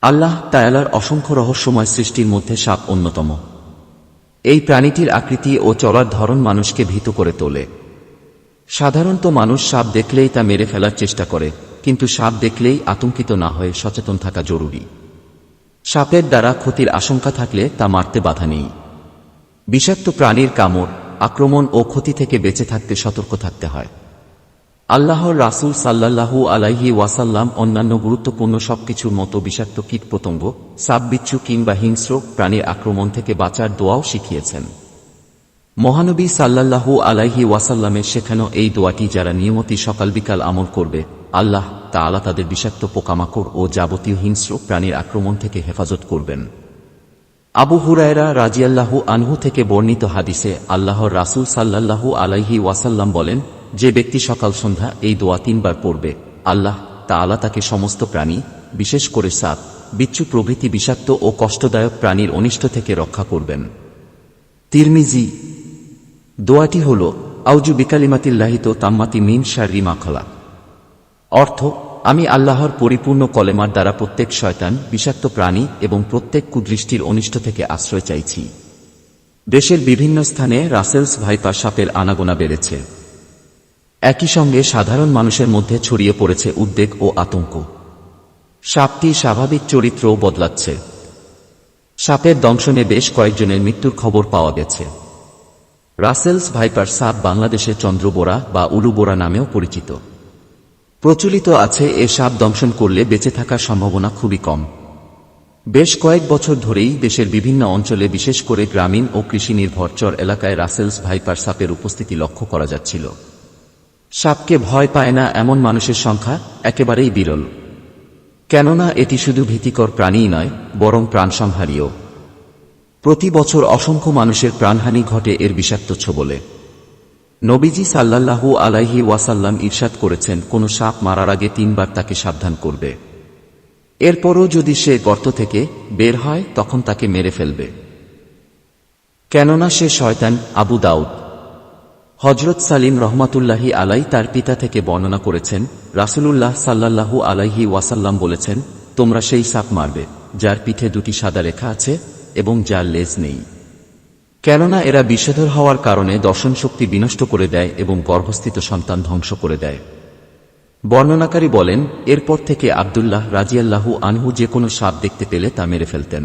আল্লাহ তাআলার অসংখ্য রহস্যময় সৃষ্টির মধ্যে সাপ অন্যতম। এই প্রাণীটির আকৃতি ও চলার ধরন মানুষকে ভীত করে তোলে। সাধারণত মানুষ সাপ দেখলেই তা মেরে ফেলার চেষ্টা করে, কিন্তু সাপ দেখলেই আতঙ্কিত না হয়ে সচেতন থাকা জরুরি। সাপের দ্বারা ক্ষতির আশঙ্কা থাকলে তা মারতে বাধা নেই। বিষাক্ত প্রাণীর কামড়, আক্রমণ ও ক্ষতি থেকে বেঁচে থাকতে সতর্ক থাকতে হয়। আল্লাহর রাসূল সাল্লাল্লাহু আলাইহি ওয়াসাল্লাম অন্যান্য গুরুত্বপূর্ণ সবকিছুর মতো বিষাক্ত কীটপতঙ্গ, সাপ, বিচ্ছু কিংবা হিংস্র প্রাণীর আক্রমণ থেকে বাঁচার দোয়াও শিখিয়েছেন। মহানবী সাল্লাল্লাহু আলাইহি ওয়াসাল্লামের শেখানো এই দোয়াটি যারা নিয়মিত সকাল বিকাল আমল করবে, আল্লাহ তাআলা তাদের বিষাক্ত পোকামাকড় ও যাবতীয় হিংস্র প্রাণীর আক্রমণ থেকে হেফাজত করবেন। আবু হুরায়রা রাদিয়াল্লাহু আনহু থেকে বর্ণিত হাদিসে আল্লাহর রাসূল সাল্লাল্লাহু আলাইহি ওয়াসাল্লাম বলেন, যে ব্যক্তি সকাল সন্ধ্যা এই দোয়া 3 বার পড়বে, আল্লাহ তাআলা তাকে সমস্ত প্রাণী, বিশেষ করে সাপ, বিচ্ছু প্রভৃতি বিষাক্ত ও কষ্টদায়ক প্রাণীর অনিষ্ট থেকে রক্ষা করবেন। তিরমিজি। দোয়াটি হল আউযু বিকালিমাতিল্লাহি তাম্মাতি মিন শাররি মা খালাক। অর্থ, আমি আল্লাহর পরিপূর্ণ কলেমার দ্বারা প্রত্যেক শয়তান, বিষাক্ত প্রাণী এবং প্রত্যেক কুদৃষ্টির অনিষ্ট থেকে আশ্রয় চাইছি। দেশের বিভিন্ন স্থানে রাসেলস ভাইপার সাপের আনাগোনা বেড়েছে। একই সঙ্গে সাধারণ মানুষের মধ্যে ছড়িয়ে পড়েছে উদ্বেগ ও আতঙ্ক। সাপটি স্বাভাবিক চরিত্রও বদলাচ্ছে। সাপের দংশনে বেশ কয়েকজনের মৃত্যুর খবর পাওয়া গেছে। রাসেলস ভাইপার সাপ বাংলাদেশে চন্দ্রবোরা বা উলুবোরা নামেও পরিচিত। প্রচলিত আছে এ সাপ দংশন করলে বেঁচে থাকার সম্ভাবনা খুবই কম। বেশ কয়েক বছর ধরেই দেশের বিভিন্ন অঞ্চলে, বিশেষ করে গ্রামীণ ও কৃষি নির্ভর চর এলাকায় রাসেলস ভাইপার সাপের উপস্থিতি লক্ষ্য করা যাচ্ছিল। সাপকে ভয় পায় না এমন মানুষের সংখ্যা একেবারেই বিরল। কেননা এটি শুধু ভীতিকর প্রাণীই নয়, বরং প্রাণসংহারীও। প্রতি বছর অসংখ্য মানুষের প্রাণহানি ঘটে এর বিষাক্ত ছোবলে। নবীজি সাল্লাল্লাহু আলাইহি ওয়াসাল্লাম ইরশাদ করেছেন, কোন সাপ মারার আগে 3 বার তাকে সাবধান করবে। এরপরও যদি সে গর্ত থেকে বের হয় তখন তাকে মেরে ফেলবে, কেননা সে শয়তান। আবু দাউদ। হযরত সালিম রহমাতুল্লাহি আলাই তার পিতা থেকে বর্ণনা করেছেন, রাসূলুল্লাহ সাল্লাল্লাহু আলাইহি ওয়াসাল্লাম বলেছেন, তোমরা সেই সাপ মারবে যার পিঠে 2টি সাদা রেখা আছে এবং যার লেজ নেই, কেননা এরা বিষধর হওয়ার কারণে দর্শন শক্তি বিনষ্ট করে দেয় এবং গর্ভস্থিত সন্তান ধ্বংস করে দেয়। বর্ণনাকারী বলেন, এরপর থেকে আব্দুল্লাহ রাদিয়াল্লাহু আনহু যে কোনো সাপ দেখতে পেলে তা মেরে ফেলতেন।